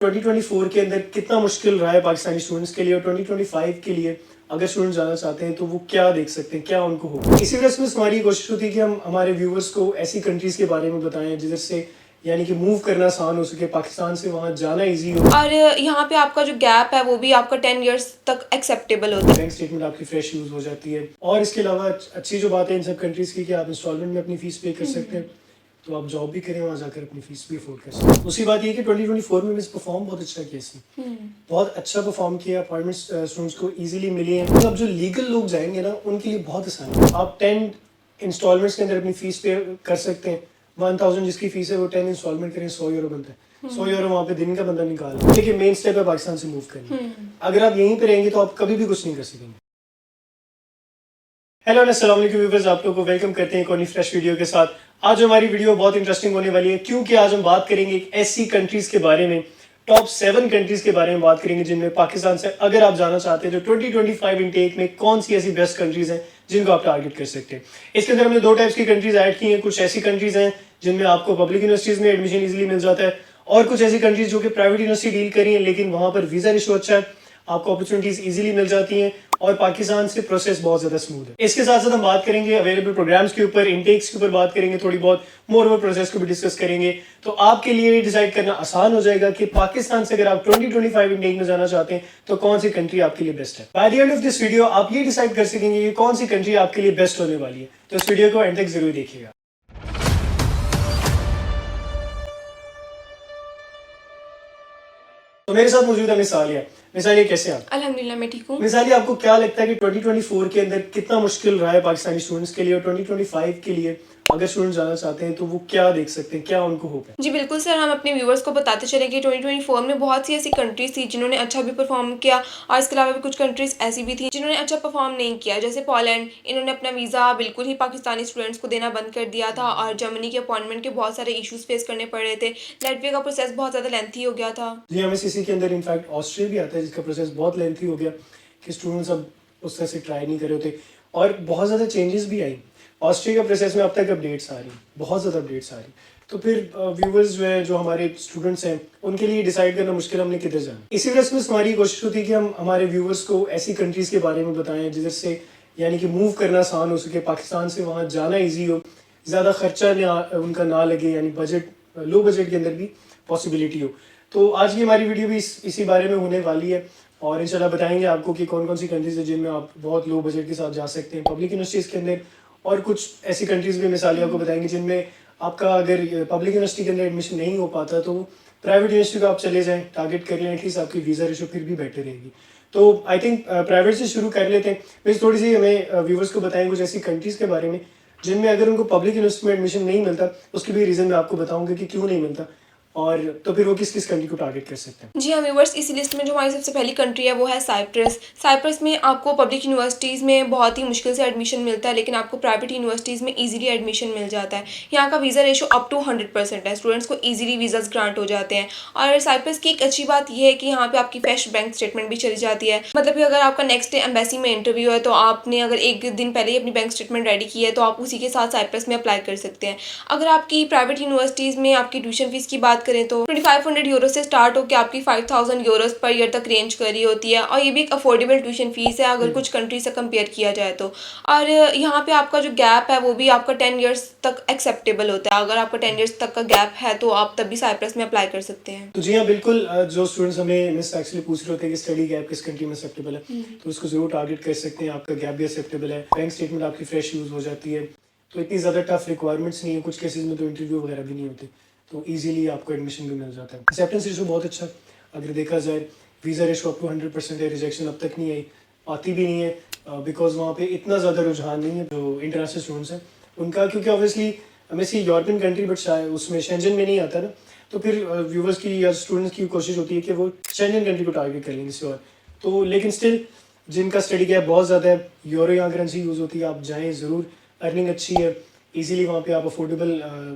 2024 के अंदर कितना मुश्किल रहा है पाकिस्तानी स्टूडेंट्स के लिए और 2025 के लिए अगर स्टूडेंट जाना चाहते हैं तो वो क्या देख सकते हैं, क्या उनको होगा। इसी वजह से हमारी कोशिश होती है कि हम हमारे व्यूवर्स को ऐसी कंट्रीज के बारे में बताएं जिधर से यानी कि मूव करना आसान हो सके, पाकिस्तान से वहाँ जाना इजी हो और यहाँ पे आपका जो गैप है वो भी आपका 10 इयर्स तक एक्सेप्टेबल होता है। बैंक स्टेटमेंट आपकी फ्रेश यूज हो जाती है। और इसके अलावा अच्छी जो बात है इन सब कंट्रीज की कि आप इंस्टॉलमेंट में अपनी फीस पे कर सकते हैं, तो आप जॉब भी करें वहाँ जाकर अपनी फीस भी अफोर्ड कर सकते हैं। दूसरी बात ये कि 2024 में परफॉर्म बहुत अच्छा किया इसने, बहुत अच्छा परफॉर्म किया, अपॉइंटमेंट स्टूडेंट्स को इजीली मिली है। तो अब जो लीगल लोग जाएंगे ना उनके लिए बहुत आसान है। आप 10 इंस्टॉलमेंट्स के अंदर अपनी फीस पे कर सकते हैं। 1000 जिसकी फीस है वो 10 इंस्टॉलमेंट करें, 100 यूरो बनता है। 100 यूरो वहाँ पे दिन का बंदा निकाल। देखिए मेन स्टेप है पाकिस्तान से मूव करना। अगर आप यहीं पे रहेंगे तो आप कभी भी कुछ नहीं कर सकेंगे। हेलो अस्सलाम वालेकुम व्यूअर्स, आप लोगों को वेलकम करते हैं एक और फ्रेश वीडियो के साथ। आज हमारी वीडियो बहुत इंटरेस्टिंग होने वाली है क्योंकि आज हम बात करेंगे एक ऐसी कंट्रीज के बारे में, टॉप 7 कंट्रीज के बारे में बात करेंगे जिनमें पाकिस्तान से अगर आप जाना चाहते हैं तो 2025 इनटेक में कौन सी ऐसी बेस्ट कंट्रीज हैं जिनको आप टारगेट कर सकते हैं। इसके अंदर हमने 2 टाइप्स की कंट्रीज ऐड की हैं। कुछ ऐसी कंट्रीज हैं जिनमें आपको पब्लिक यूनिवर्सिटीज में एडमिशन इजीली मिल जाता है और कुछ ऐसी कंट्रीज जो कि प्राइवेट यूनिवर्सिटी डील करी है लेकिन वहां पर वीजा रेशो अच्छा है, आपको अपॉर्चुनिटीज इजीली मिल जाती हैं और पाकिस्तान से प्रोसेस बहुत ज्यादा स्मूथ है। इसके साथ साथ हम बात करेंगे अवेलेबल प्रोग्राम्स के ऊपर, इनटेक्स के ऊपर बात करेंगे, थोड़ी बहुत मोर ओवर प्रोसेस को भी डिस्कस करेंगे। तो आपके लिए ये डिसाइड करना आसान हो जाएगा कि पाकिस्तान से अगर आप 2025 इनटेक में जाना चाहते हैं तो कौन सी कंट्री आपके लिए बेस्ट है। By the end of this video आप ये डिसाइड कर सकेंगे कि कौन सी कंट्री आपके लिए बेस्ट होने वाली है। तो इस वीडियो को एंड तक जरूर देखिएगा। तो मेरे साथ मौजूद है मिसालिया। मिसालिया कैसे आप? अल्हम्दुलिल्लाह मैं ठीक हूँ। मिसालिया आपको क्या लगता है कि 2024 के अंदर कितना मुश्किल रहा है पाकिस्तानी स्टूडेंट्स के लिए और 2025 के लिए अगर स्टूडेंट जाना चाहते हैं तो वो क्या देख सकते हैं, क्या उनको होप है? जी बिल्कुल सर, हम अपने व्यूवर्स को बताते चले कि 2024 में बहुत सी ऐसी कंट्रीज थी जिन्होंने अच्छा भी परफॉर्म किया और इसके अलावा भी कुछ कंट्रीज ऐसी भी थी जिन्होंने अच्छा परफॉर्म नहीं किया। जैसे पोलैंड, इन्होंने अपना वीज़ा बिल्कुल ही पाकिस्तानी स्टूडेंट्स को देना बंद कर दिया था और जर्मनी के अपॉइंटमेंट के बहुत सारे इशूज़ फेस करने पड़ रहे थे। लाटविया का प्रोसेस बहुत ज़्यादा लेंथी हो गया था। जी एमएससीसी के अंदर इनफैक्ट ऑस्ट्रिया भी आता है जिसका प्रोसेस बहुत लेंथी हो गया कि स्टूडेंट्स अब उस तरह से ट्राई नहीं कर रहे होते और बहुत ज़्यादा चेंजेस भी आई। ऑस्ट्रिया का प्रोसेस में अब तक अपडेट्स आ रही, बहुत ज़्यादा अपडेट्स आ रही। तो फिर व्यूवर्स जो है, जो हमारे स्टूडेंट्स हैं, उनके लिए डिसाइड करना मुश्किल हमने किधर जाना। इसी वजह से हमारी कोशिश होती है कि हम हमारे व्यूवर्स को ऐसी कंट्रीज़ के बारे में बताएं जिधर से यानी कि मूव करना आसान हो सके, पाकिस्तान से वहाँ जाना ईजी हो, ज़्यादा खर्चा उनका ना लगे, यानी बजट लो बजट के अंदर भी पॉसिबिलिटी हो। तो आज की हमारी वीडियो भी इसी बारे में होने वाली है और इंशाल्लाह बताएंगे आपको कि कौन कौन सी कंट्रीज है जिनमें आप बहुत लो बजट के साथ जा सकते हैं पब्लिक यूनिवर्सिटीज़ के अंदर, और कुछ ऐसी कंट्रीज भी मिसालें आपको बताएंगे जिनमें आपका अगर पब्लिक यूनिवर्सिटी के अंदर एडमिशन नहीं हो पाता तो प्राइवेट यूनिवर्सिटी को आप चले जाएं, टारगेट कर लें, एटलीस्ट आपकी वीज़ा रेशो फिर भी बेटर रहेगी। तो आई थिंक प्राइवेट से शुरू कर लेते हैं। बस थोड़ी सी हमें व्यूवर्स को बताएं कुछ ऐसी कंट्रीज़ के बारे में जिनमें अगर उनको पब्लिक यूनिवर्सिटी में एडमिशन नहीं मिलता, उसकी भी रीज़न मैं आपको बताऊंगा कि क्यों नहीं मिलता और तो फिर वो किस किस कंट्री को टारगेट कर सकते हैं। जी हाँ व्यूवर्स, इसी लिस्ट में जो हमारी सबसे पहली कंट्री है वो है साइप्रस। साइप्रस में आपको पब्लिक यूनिवर्सिटीज़ में बहुत ही मुश्किल से एडमिशन मिलता है लेकिन आपको प्राइवेट यूनिवर्सिटीज़ में इजीली एडमिशन मिल जाता है। यहाँ का वीज़ा रेशो अप टू 100% है, स्टूडेंट्स को इजीली वीज़ाज ग्रांट हो जाते हैं। और साइप्रस की एक अच्छी बात यह है कि यहाँ पे आपकी फ्रेश बैंक स्टेटमेंट भी चली जाती है। मतलब कि अगर आपका नेक्स्ट डे एम्बेसी में इंटरव्यू है तो आपने अगर एक दिन पहले ही अपनी बैंक स्टेटमेंट रेडी की है तो आप उसी के साथ साइप्रस में अप्लाई कर सकते हैं। अगर आपकी प्राइवेट यूनिवर्सिटीज़ में आपकी ट्यूशन फीस की बात करें तो 2500 यूरो से स्टार्ट होकर आपकी 5000 यूरोस पर ईयर तक रेंज कर रही होती है और ये भी एक अफोर्डेबल ट्यूशन फीस है अगर कुछ कंट्री से कंपेयर किया जाए तो। और यहाँ पे आपका जो गैप है वो भी आपका 10 इयर्स तक एक्सेप्टेबल होता है। अगर आपका 10 इयर्स तक का गैप है तो आप तब भी साइप्रस में अप्लाई कर सकते हैं। तो जी हाँ बिल्कुल, जो स्टूडेंट्स हमें मिस एक्चुअली पूछ रहे होते हैं कि स्टडी गैप किस कंट्री में एक्सेप्टेबल है तो उसको जरूर टारगेट कर सकते हैं। आपका गैप भी एक्सेप्टेबल है, बैंक स्टेटमेंट आपकी फ्रेश यूज हो जाती है, तो इतनी ज़्यादा टफ रिक्वायरमेंट्स नहीं है। कुछ केसेस में तो इंटरव्यू वगैरह भी नहीं होते तो इजीली आपको एडमिशन भी मिल जाता है। एक्सेप्टेंस रेशो बहुत अच्छा अगर देखा जाए, वीज़ा रेशो अप टू 100% है, रिजेक्शन अब तक नहीं आई, आती भी नहीं है बिकॉज वहाँ पे इतना ज़्यादा रुझान नहीं है जो इंटरनेशनल स्टूडेंट्स हैं उनका, क्योंकि obviously MSc European country but शायद उसमें शेंजन में नहीं आता ना, तो फिर व्यूवर्स की या स्टूडेंट्स की कोशिश होती है कि वो शेंजन कंट्री को टारगेट कर लेंगे और तो, लेकिन स्टिल जिनका स्टडी गैप बहुत ज़्यादा है, यूरो यहाँ करेंसी यूज़ होती है, आप जाएँ ज़रूर, अर्निंग अच्छी है, इजीली वहाँ पे आप अफोर्डेबल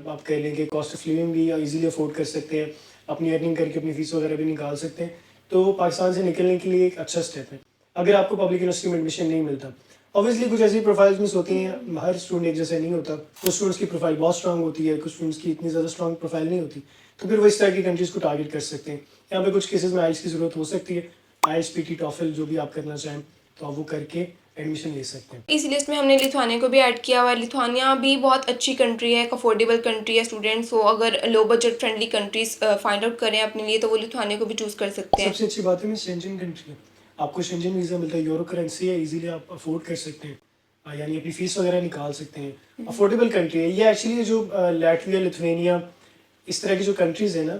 आप कह लेंगे, कॉस्ट ऑफ लिविंग भी इजीली अफोर्ड कर सकते हैं, अपनी अर्निंग करके अपनी फीस वगैरह भी निकाल सकते हैं। तो पाकिस्तान से निकलने के लिए एक अच्छा स्टेप है अगर आपको पब्लिक यूनिवर्सिटी में एडमिशन नहीं मिलता। ऑब्वियसली कुछ ऐसी प्रोफाइल्स मिस होती हैं, हर स्टूडेंट एक जैसे नहीं होता, कुछ स्टूडेंट्स की प्रोफाइल बहुत स्ट्रांग होती है, कुछ स्टूडेंट्स की इतनी ज़्यादा स्ट्रांग प्रोफाइल नहीं होती, तो फिर वो इस तरह की कंट्रीज़ को टारगेट कर सकते हैं। यहाँ पे कुछ केसेस में आइल्स की ज़रूरत हो सकती है। आइल्स, पीटी, टॉफल जो भी आप करना चाहें तो आप वो करके एडमिशन ले सकते हैं। इस लिस्ट में हमने लिथुआनिया को भी ऐड किया हुआ है। लिथुआनिया भी बहुत अच्छी कंट्री है, एक अफोर्डेबल कंट्री है। स्टूडेंट्स हो अगर low budget friendly countries find out करें अपने लिए तो वो लिथुआनिया को भी चूज़ कर सकते हैं। सबसे अच्छी बात है, मैं शेंजन कंट्री है, आपको शेंजन वीज़ा मिलता है, यूरो करेंसी है, इजीली आप अफोर्ड कर सकते हैं, यानी अपनी फीस वगैरह निकाल सकते हैं। अफोर्डेबल कंट्री है ये। एक्चुअली जो लैटविया, लिथुआनिया, इस तरह की जो कंट्रीज़ है ना,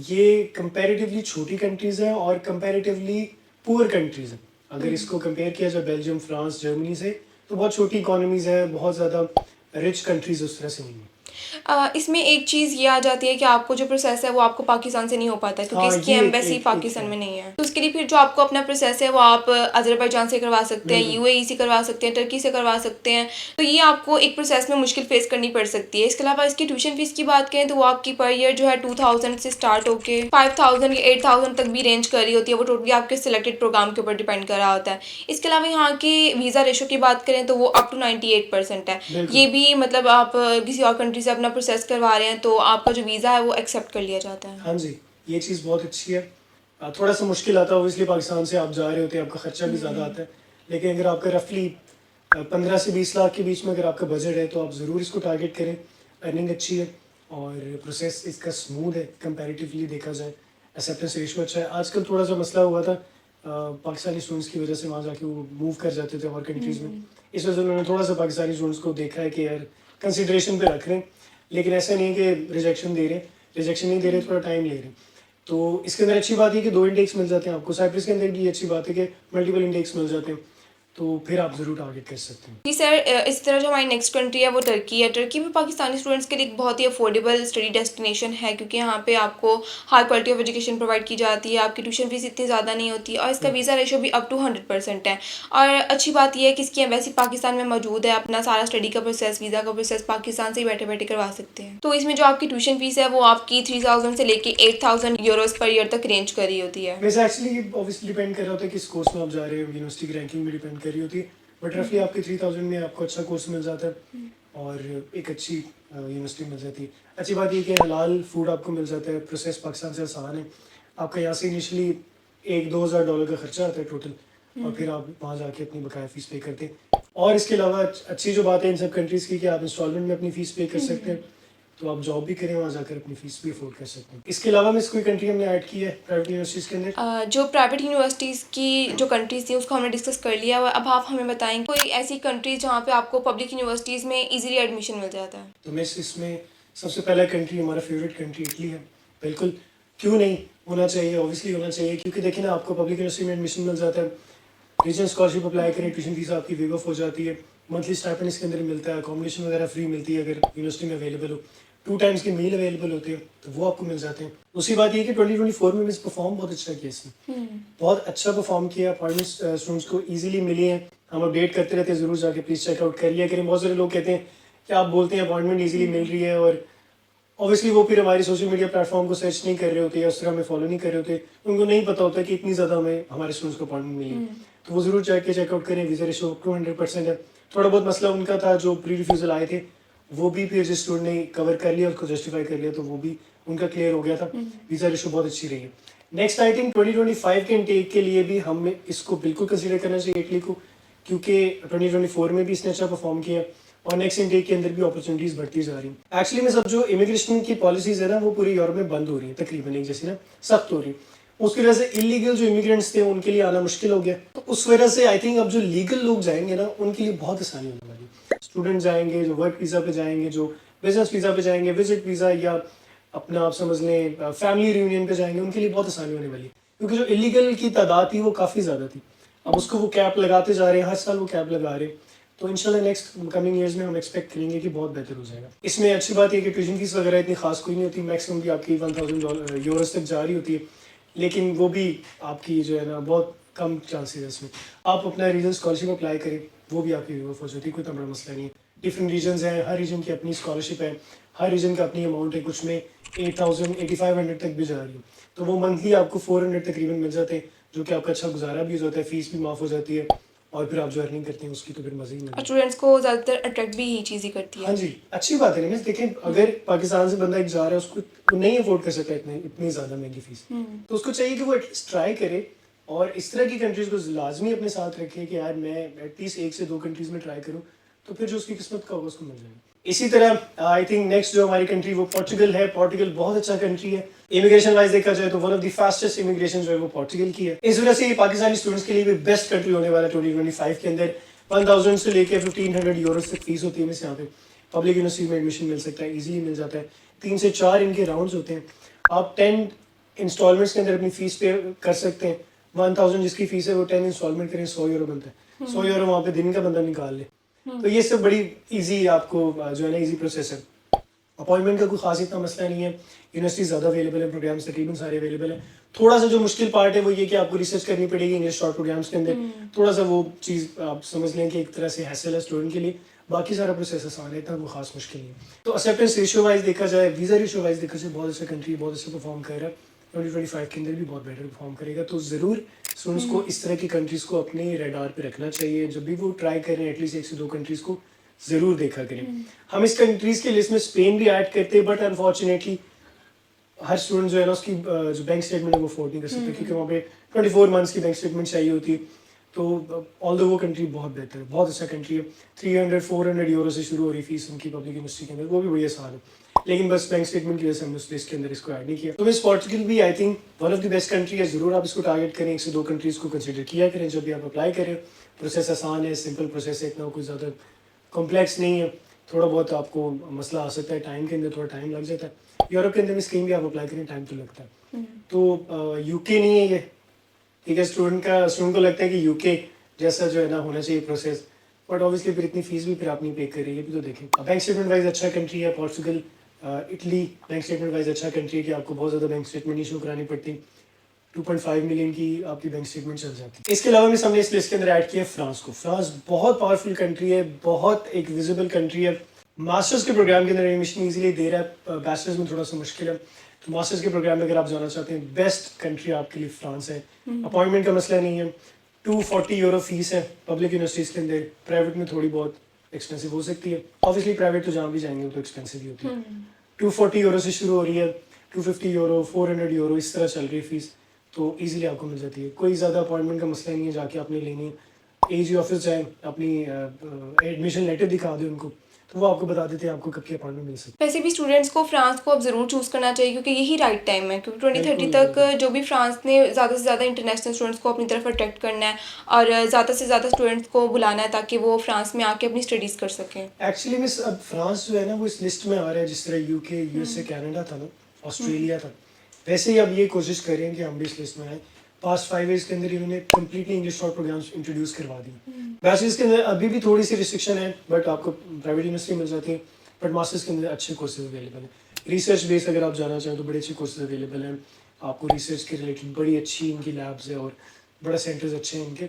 ये कंपैरेटिवली छोटी कंट्रीज़ हैं और कंपैरेटिवली पुअर कंट्रीज़ हैं। अगर इसको कंपेयर किया जाए बेल्जियम, फ्रांस, जर्मनी से, तो बहुत छोटी इकोनॉमीज़ है, बहुत ज़्यादा रिच कंट्रीज़ उस तरह से नहीं है। इसमें एक चीज़ ये आ जाती है कि आपको जो प्रोसेस है वो आपको पाकिस्तान से नहीं हो पाता क्योंकि हाँ, इसकी ये एक- एम्बेसी एक- पाकिस्तान एक में नहीं है। तो उसके लिए फिर जो आपको अपना प्रोसेस है वो आप अजरबैजान से करवा सकते हैं, बिल्कुल। यूएई से करवा सकते हैं, टर्की से करवा सकते हैं। तो ये आपको एक प्रोसेस में मुश्किल फेस करनी पड़ सकती है। इसके अलावा इसकी ट्यूशन फीस की बात करें तो वो आपकी पर ईयर जो है 2000 से स्टार्ट होके 5000 या 8000 तक भी रेंज कर रही होती है। वो टोटली आपके सिलेक्टेड प्रोग्राम के ऊपर डिपेंड कर रहा होता है। इसके अलावा यहाँ की वीज़ा रेशो की बात करें तो वो अप टू 98% है। बिल्कुल। ये भी मतलब आप किसी और कंट्री से अपना प्रोसेस करवा रहे हैं तो आपका जो वीज़ा है वो एक्सेप्ट कर लिया जाता है। हाँ जी, ये चीज़ बहुत अच्छी है। थोड़ा सा मुश्किल आता है ओबियसली, पाकिस्तान से आप जा रहे होते हैं, आपका खर्चा भी ज़्यादा आता है, लेकिन अगर आपका रफली 15 से 20 लाख के बीच में अगर आपका बजट है तो आप ज़रूर इसको टारगेट करें। अर्निंग अच्छी है और प्रोसेस इसका स्मूथ है कंपैरेटिवली देखा जाए। एक्सेप्टेंस रेशो अच्छा है। आजकल थोड़ा सा मसला हुआ था पाकिस्तानी स्टूडेंट्स की वजह से, वहाँ जाके वो मूव कर जाते थे और कंट्रीज़ में। इस वजह से उन्होंने थोड़ा सा पाकिस्तानी स्टूडेंट्स को देखा है कि यार कंसिडरेशन पे रख रहे हैं, लेकिन ऐसा नहीं है कि रिजेक्शन दे रहे हैं। रिजेक्शन नहीं दे रहे, थोड़ा टाइम ले रहे हैं। तो इसके अंदर अच्छी बात है कि 2 इंटेक्स मिल जाते हैं आपको। साइप्रस के अंदर भी अच्छी बात है कि मल्टीपल इंटेक्स मिल जाते हैं, तो फिर आप ज़रूर टारगेट कर सकते हैं। जी सर, इस तरह जो हमारी नेक्स्ट कंट्री है वो टर्की है। टर्की भी पाकिस्तानी स्टूडेंट्स के लिए एक बहुत ही अफोर्डेबल स्टडी डेस्टिनेशन है क्योंकि यहाँ पे आपको high quality of education provide की जाती है, आपकी ट्यूशन फीस इतनी ज़्यादा नहीं होती और इसका वीज़ा रेशो भी अप टू 100% है। और अच्छी बात यह है कि इसकी एम्बेसी पाकिस्तान में मौजूद है। अपना सारा स्टडी का प्रोसेस, वीज़ा का प्रोसेस पाकिस्तान से ही बैठे बैठे करवा सकते हैं। तो इसमें जो आपकी ट्यूशन फीस है वो आपकी 3000 से लेके 8000 यूरोज पर ईयर तक रेंज कर रही होती है। वैसे एक्चुअली ऑब्वियसली डिपेंड कर रहा होता है किस कोर्स में आप जा रहे हो, यूनिवर्सिटी की रैंकिंग भी डिपेंड कर रही होती है, बट रफली आपके 3000 में आपको अच्छा कोर्स मिल जाता है और एक अच्छी यूनिवर्सिटी मिल जाती है। अच्छी बात ये कि हलाल फूड आपको मिल जाता है, प्रोसेस पाकिस्तान से आसान है। आपका यहाँ से इनिशियली $1-2 हज़ार का खर्चा आता है टोटल, और फिर आप वहाँ जाके अपनी बकाया फीस पे करते हैं। और इसके अलावा अच्छी जो बात है इन सब कंट्रीज़ की कि आप इंस्टॉलमेंट में अपनी फ़ीस पे कर सकते हैं, तो आप जॉब भी करें, वहाँ जाकर अपनी फीस भी अफोर्ड कर सकते हैं। इसके अलावा मिस कोई कंट्री हमने ऐड की है प्राइवेट यूनिवर्सिटीज़ के अंदर? जो प्राइवेट यूनिवर्सिटीज़ की जो कंट्रीज़ थी उसको हमने डिस्कस कर लिया हुआ है। अब आप हमें बताएं कोई ऐसी कंट्रीज जहाँ पे आपको पब्लिक यूनिवर्सिटीज़ में इजीली एडमिशन मिल जाता है। तो मिस इसमें सबसे पहला कंट्री, हमारा फेवरेट कंट्री इटली है। बिल्कुल, क्यों नहीं होना चाहिए, ऑब्वियसली होना चाहिए, क्योंकि देखिए ना आपको पब्लिक यूनिवर्सिटी में एडमिशन मिल जाता है, रीजन स्कॉलरशिप अप्लाई करें, ट्यूशन फीस आपकी वेव ऑफ हो जाती है, मंथली स्टाइपेंड इसके अंदर मिलता है, अकोमोडेशन वगैरह फ्री मिलती है अगर यूनिवर्सिटी में अवेलेबल हो, 2 टाइम्स के मील अवेलेबल होते हैं तो वो आपको मिल जाते हैं। दूसरी बात ये कि 2024 में मिस परफॉर्म बहुत अच्छा किया इसने, बहुत अच्छा परफॉर्म किया। अपॉइंटमेंट स्टूडेंट्स को ईजिली मिली हैं, हम अपडेट करते रहते हैं, ज़रूर जाके प्लीज़ चेकआउट कर लिया करें। बहुत सारे लोग कहते हैं कि आप बोलते हैं अपॉइंटमेंट ईजिली मिल रही है, और ऑब्वियसली वो फिर हमारे सोशल मीडिया प्लेटफॉर्म को सर्च नहीं कर रहे होते या उस तरह हमें फॉलो नहीं कर रहे होते, उनको नहीं पता होता कि इतनी ज़्यादा हमें हमारे स्टूडेंट्स को अपॉइंटमेंट मिली। तो वो ज़रूर जाके चेकआउट करें। वीज़ा रेशो 200% है। थोड़ा बहुत मसला उनका था, जो प्री रिफ्यूज़ल आए थे वो भी फिर जिस स्टूडेंट ने कवर कर लिया, उसको जस्टिफाई कर लिया, तो वो भी उनका क्लियर हो गया था। वीज़ा रेशो बहुत अच्छी रही है। नेक्स्ट आई थिंक 2025 के इनटेक के लिए भी हमें इसको बिल्कुल कंसीडर करना चाहिए इटली को, क्योंकि 2024 में भी इसने अच्छा परफॉर्म किया और नेक्स्ट इनटेक के अंदर भी अपॉर्चुनिटीज़ बढ़ती जा रही हैं। एक्चुअली में सब जो इमिग्रेशन की पॉलिसीज़ है ना, वो पूरी यूरोप में बंद हो रही है, तकरीबन एक जैसी ना, सख्त हो रही है। उसकी वजह से इलीगल जो इमिग्रेंट्स थे उनके लिए आना मुश्किल हो गया, तो उस वजह से आई थिंक अब जो लीगल लोग जाएंगे ना, उनके लिए बहुत आसानी होने वाली है। स्टूडेंट जाएंगे, जो वर्क वीज़ा पे जाएंगे, जो बिजनेस वीज़ा पे जाएंगे, विजिट वीज़ा, या अपना आप समझ लें फैमिली रियूनियन पे जाएंगे, उनके लिए बहुत आसानी होने वाली है। क्योंकि जो इलीगल की तादाद थी वो काफ़ी ज़्यादा थी, अब उसको वो कैप लगाते जा रहे हैं, हर साल वो कैप लगा रहे हैं, तो इंशाल्लाह नेक्स्ट कमिंग ईयर्स में हम एक्सपेक्ट करेंगे कि बहुत बेहतर हो जाएगा। इसमें अच्छी बात है कि ट्यूशन फीस वगैरह इतनी खास कोई नहीं होती, मैक्सिमम भी आपकी $1000 तक जा रही होती है, लेकिन वो भी आपकी जो है ना बहुत कम चांसेस है इसमें। आप अपना रीजन स्कॉलरशिप अप्लाई करें, वो भी आपकी रिवर्स हो जाती है, कोई बड़ा मसला नहीं है। डिफरेंट रीजन्स हैं, हर रीजन की अपनी स्कॉलरशिप है, हर रीजन का अपनी अमाउंट है, कुछ में 8500 तक भी जा रही है, तो वो मंथली आपको 400 तकरीबन मिल जाते हैं, जो कि आपका अच्छा गुजारा भी हो जाता है, फीस भी माफ़ हो जाती है और फिर आप जो अर्निंग करते हैं उसकी तो फिर मज़े ही और नहीं। स्टूडेंट्स को ज़्यादातर अट्रैक्ट भी यही चीज़ ही करती है। हाँ जी, अच्छी बात है। मीन्स देखें, अगर पाकिस्तान से बंदा एक जा रहा है, उसको वो नहीं अफोर्ड कर सकता इतनी ज़्यादा महंगी फीस, तो उसको चाहिए कि वो एटलीस्ट ट्राई करे और इस तरह की कंट्रीज़ को लाजमी अपने साथ रखे कि यार मैं एटलीस्ट 1 से 2 कंट्रीज़ में ट्राई करूँ, तो फिर जो उसकी किस्मत का होगा उसको मिल जाएगा। इसी तरह आई थिंक नेक्स्ट जो हमारी कंट्री वो पोर्चुगल है। पोर्चुगल बहुत अच्छा कंट्री है। इमिग्रेशन वाइज देखा जाए तो one of the fastest immigration जो है वो पोर्चुगल की है। इस वजह से ये पाकिस्तानी स्टूडेंट्स के लिए भी बेस्ट कंट्री होने वाला है 2025 के अंदर। 1000 से लेके 1500 यूरोस तक फीस होती है। मिस यहाँ पे पब्लिक यूनिवर्सिटी में एडमिशन मिल सकता है, इजीली मिल जाता है। 3 से 4 इनके राउंड्स होते हैं। आप 10 इंस्टॉलमेंट्स के अंदर अपनी फीस पे कर सकते हैं। 1000 जिसकी फीस है वो 10 इंस्टॉलमेंट करें, 100 यूरो बनता है। 100 यूरो वहाँ पे दिन का बंदा निकाल ले। तो ये सब बड़ी इजी आपको जो है ना इजी प्रोसेस है। अपॉइंटमेंट का कोई खास इतना मसला नहीं है। यूनिवर्सिटी ज़्यादा अवेलेबल है, प्रोग्राम्स तकरीबन सारे अवेलेबल है। थोड़ा सा जो मुश्किल पार्ट है वो ये कि आपको रिसर्च करनी पड़ेगी इंग्लिश शॉर्ट प्रोग्राम्स के अंदर। थोड़ा सा वो चीज़ आप समझ लें कि एक तरह से हैसल है स्टूडेंट के लिए। बाकी सारा प्रोसेस आसान है, इतना कोई खास मुश्किल नहीं है। तो एक्सेप्टेंस रेशियो वाइज देखा जाए, वीज़ा रेशियो वाइज देखा जाए, बहुत अच्छा कंट्री, बहुत अच्छा परफॉर्म कर रहा है। 2025 के अंदर भी बहुत बेटर परफॉर्म करेगा। तो ज़रूर स्टूडेंट्स को इस तरह की कंट्रीज़ को अपने रेडार पे रखना चाहिए। जब भी वो ट्राई करें एटलीस्ट 1 से 2 कंट्रीज़ को ज़रूर देखा करें। हम इस कंट्रीज़ के लिस्ट में स्पेन भी ऐड करते हैं, बट अनफॉर्चुनेटली हर स्टूडेंट जो है ना उसकी जो बैंक स्टेटमेंट है वो अफोर्ड नहीं कर सकते, क्योंकि वहाँ पे 24 मंथ्स की बैंक स्टेटमेंट चाहिए होती है। तो ऑल्दो वो कंट्री बहुत बेहतर है, बहुत अच्छा कंट्री है। 300-400 यूरो से शुरू हो रही फीस उनकी पब्लिक यूनिवर्सिटी के अंदर, वो भी बड़ी आसान है। लेकिन बस बैंक स्टेटमेंट की वजह से हमने उस लिस्ट के अंदर इसको ऐड नहीं किया। तो मिस पोर्चुगल भी I think one of the best country है। ज़रूर आप इसको टारगेट करें, 1 से 2 कंट्रीज़ को कंसिडर किया करें जब भी आप अप्लाई करें। प्रोसेस आसान है, सिंपल प्रोसेस है, इतना कोई ज़्यादा कॉम्प्लेक्स नहीं है। थोड़ा बहुत आपको मसला आ सकता है, टाइम के अंदर थोड़ा टाइम लग जाता है। यूरोप के अंदर में कहीं भी आप अप्लाई करें टाइम तो लगता है। तो यूके नहीं है ये, ठीक है। स्टूडेंट को लगता है कि यूके जैसा जो है ना होना चाहिए प्रोसेस, बट ऑब्वियसली फिर इतनी फीस भी फिर आप नहीं पे कर रही है, भी तो देखें। बैंक स्टेटमेंट वाइज अच्छा कंट्री है Portugal. Italy bank statement wise अच्छा कंट्री है कि आपको बहुत ज़्यादा बैंक स्टेटमेंट इशू करानी पड़ती। 2.5 मिलियन की आपकी बैंक स्टेटमेंट चल जाती है। इसके अलावा भी हमने इस लिस्ट के अंदर ऐड किया फ्रांस को। फ्रांस बहुत पावरफुल कंट्री है, बहुत एक विजिबल कंट्री है। मास्टर्स के प्रोग्राम के अंदर एडमिशन ईजिली दे रहा है, बैचलर्स में थोड़ा सा मुश्किल है। तो मास्टर्स के प्रोग्राम में अगर आप जाना चाहते हैं, बेस्ट कंट्री आपके लिए फ्रांस है। अपॉइंटमेंट का मसला नहीं है। 240 यूरो फीस है पब्लिक यूनिवर्सिटीज़ के अंदर। प्राइवेट में थोड़ी बहुत एक्सपेंसिव हो सकती है, ऑब्वियसली प्राइवेट तो जहाँ भी जाएंगे वो तो एक्सपेंसिव ही होती है। 240 यूरो से शुरू हो रही है, 250 यूरो, 400 यूरो, इस तरह चल रही है फीस। तो इजीली आपको मिल जाती है, कोई ज़्यादा अपॉइंटमेंट का मसला नहीं है। जाके आपने लेनी है, AG ऑफिस जाए, अपनी एडमिशन लेटर दिखा दें उनको, तो वो आपको बता देते हैं आपको कब की अपॉइंटमेंट मिल सकती वैसे भी स्टूडेंट्स को फ्रांस को अब ज़रूर चूज़ करना चाहिए, क्योंकि यही राइट टाइम है। क्योंकि 2030 तक जो भी फ्रांस ने ज़्यादा से ज़्यादा इंटरनेशनल स्टूडेंट्स को अपनी तरफ अट्रैक्ट करना है और ज़्यादा से ज़्यादा स्टूडेंट्स को बुलाना है ताकि वो फ्रांस में आके अपनी स्टडीज़ कर सकें। एक्चुअली मिस अब फ्रांस जो है ना वो इस लिस्ट में आ रहा है, जिस तरह UK, USA, कनाडा था ना, ऑस्ट्रेलिया था, वैसे ही अब ये कोशिश करें कि हम भी इस लिस्ट में आए। पास्ट 5 ईयर्स के अंदर इन्होंने completely English short programs introduce करवा दिए। बैचलर्स के अंदर अभी भी थोड़ी सी रिस्ट्रिक्शन है, बट आपको प्राइवेट यूनिवर्सिटी मिल जाती है। बट मास्टर्स के अंदर अच्छे कोर्सेज अवेलेबल हैं। रिसर्च बेस अगर आप जाना चाहें तो बड़े अच्छे कोर्सेज अवेलेबल हैं। आपको रिसर्च के रिलेटेड बड़ी अच्छी इनकी लैब्स है और बड़ा सेंटर्स अच्छे हैं इनके,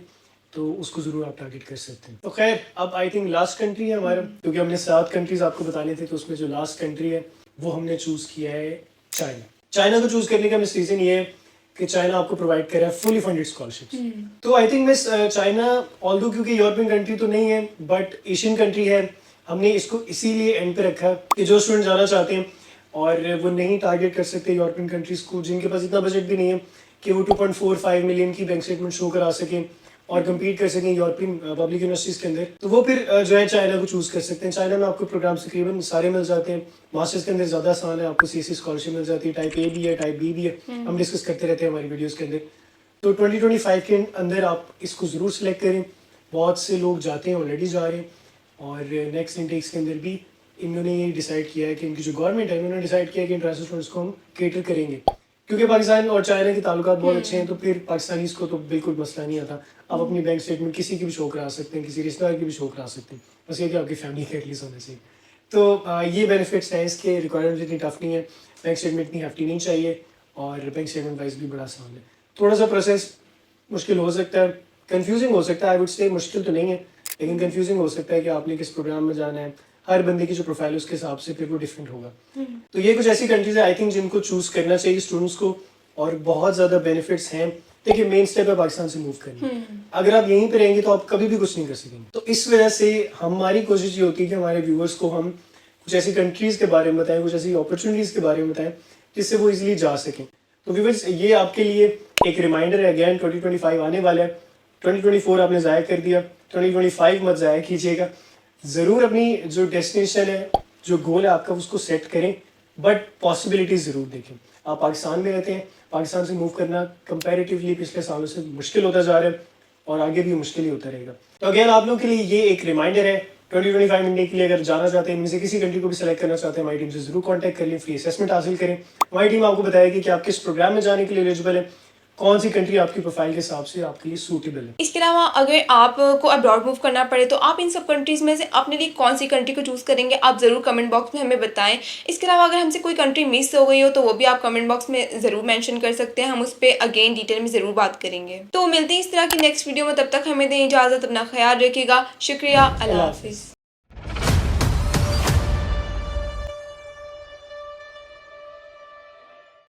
तो उसको ज़रूर आप टारगेट कर सकते हैं। तो खैर अब आई थिंक लास्ट कंट्री है हमारा, क्योंकि हमने 7 कंट्रीज आपको बताने थे, तो उसमें जो लास्ट कंट्री है वो हमने चूज़ किया है चाइना। चाइना को चूज़ करने का मिस रीज़न ये है कि चाइना आपको प्रोवाइड कर रहा है फुली फंडेड स्कॉलरशिप्स। तो I think miss China although क्योंकि यूरोपियन कंट्री तो नहीं है बट एशियन कंट्री है, हमने इसको इसीलिए एंड पे रखा कि जो स्टूडेंट जाना चाहते हैं और वो नहीं टारगेट कर सकते यूरोपियन कंट्रीज़ को, जिनके पास इतना बजट भी नहीं है कि वो 2.45 मिलियन की बैंक स्टेटमेंट शो करा सकें और कम्पीट कर सकें यूरोपियन पब्लिक यूनिवर्सिटीज़ के अंदर, तो वो फिर जो है चाइना को चूज़ कर सकते हैं। चाइना में आपको प्रोग्राम तकरीबन सारे मिल जाते हैं। मास्टर्स के अंदर ज़्यादा आसान है, आपको CSE स्कॉलरशिप मिल जाती है, टाइप A भी है, टाइप B भी है, हम डिस्कस करते रहते हैं हमारी वीडियोज़ के अंदर। तो 2025 के अंदर आप इसको ज़रूर सेलेक्ट करें। बहुत से लोग जाते हैं, ऑलरेडी जा रहे हैं, और नेक्स्ट इंटेक्स के अंदर भी इन्होंने ये डिसाइड किया है कि इनकी जो गवर्नमेंट है उन्होंने डिसाइड किया है कि इंटरनेशनल स्टूडेंट्स को हम केटर करेंगे, क्योंकि पाकिस्तान और चाइना के ताल्लुकात बहुत अच्छे हैं। तो फिर पाकिस्तानीज़ को तो बिल्कुल मसला नहीं आता, आप अपनी बैंक स्टेटमेंट किसी की भी शो करा सकते हैं, किसी रिश्तेदार की भी शो करा सकते हैं, बस ये कि आपकी फैमिली का एटलीस्ट होना चाहिए। तो ये बेनिफिट्स हैं इसके। रिक्वायरमेंट इतनी टफ नहीं है, बैंक स्टेटमेंट इतनी हैफ्टी नहीं चाहिए, और बैंक स्टेटमेंट वाइज भी बड़ा आसान है। थोड़ा सा प्रोसेस मुश्किल हो सकता है, कन्फ्यूजिंग हो सकता है, आई वुड से मुश्किल तो नहीं है, लेकिन कन्फ्यूजिंग हो सकता है कि आपने किस प्रोग्राम में जाना है। हर बंदे की जो प्रोफाइल है उसके हिसाब से फिर वो डिफरेंट होगा। तो ये कुछ ऐसी कंट्रीज है आई थिंक जिनको चूज़ करना चाहिए स्टूडेंट्स को, और बहुत ज़्यादा बेनिफिट्स हैं। देखिए मेन स्टेप है पाकिस्तान से मूव करना। अगर आप यहीं पे रहेंगे तो आप कभी भी कुछ नहीं कर सकेंगे। तो इस वजह से हमारी कोशिश ये होती है कि हमारे व्यूअर्स को हम कुछ ऐसी कंट्रीज़ के बारे में बताएं, कुछ ऐसी अपॉर्चुनिटीज़ के बारे में बताएं जिससे वो इजीली जा सकें। तो व्यूअर्स ये आपके लिए एक रिमाइंडर है, अगेन 2025 आने वाला है। 2024 आपने ज़ाया कर दिया, 2025 मत ज़ाया कीजिएगा। ज़रूर अपनी जो डेस्टिनेशन है, जो गोल है आपका, उसको सेट करें, बट पॉसिबिलिटीज़ ज़रूर देखें। आप पाकिस्तान में रहते हैं, पाकिस्तान से मूव करना कंपैरेटिवली पिछले सालों से मुश्किल होता जा रहा है और आगे भी मुश्किल ही होता रहेगा। तो अगेन आप लोगों के लिए ये एक रिमाइंडर है, 2025 इंडिया के लिए अगर जाना चाहते हैं, इनमें से किसी कंट्री को भी सेलेक्ट करना चाहते हैं, हमारी टीम से जरूर कांटेक्ट कर लें, फ्री असेसमेंट हासिल करें। हमारी टीम आपको बताएगी कि आप किस प्रोग्राम में जाने के लिए एलिजिबल है, कौन सी कंट्री आपकी प्रोफाइल के हिसाब से आपके लिए सूटेबल है। इसके अलावा अगर आपको अब्रॉड मूव करना पड़े तो आप इन सब कंट्रीज़ में से अपने लिए कौन सी कंट्री को चूज़ करेंगे, आप ज़रूर कमेंट बॉक्स में हमें बताएं। इसके अलावा अगर हमसे कोई कंट्री मिस हो गई हो तो वो भी आप कमेंट बॉक्स में ज़रूर मेंशन कर सकते हैं, हम उस पर अगेन डिटेल में ज़रूर बात करेंगे। तो मिलते हैं इस तरह की नेक्स्ट वीडियो में, तब तक हमें दें इजाज़त, अपना ख्याल रखिएगा। शुक्रिया, अल्लाह हाफिज़।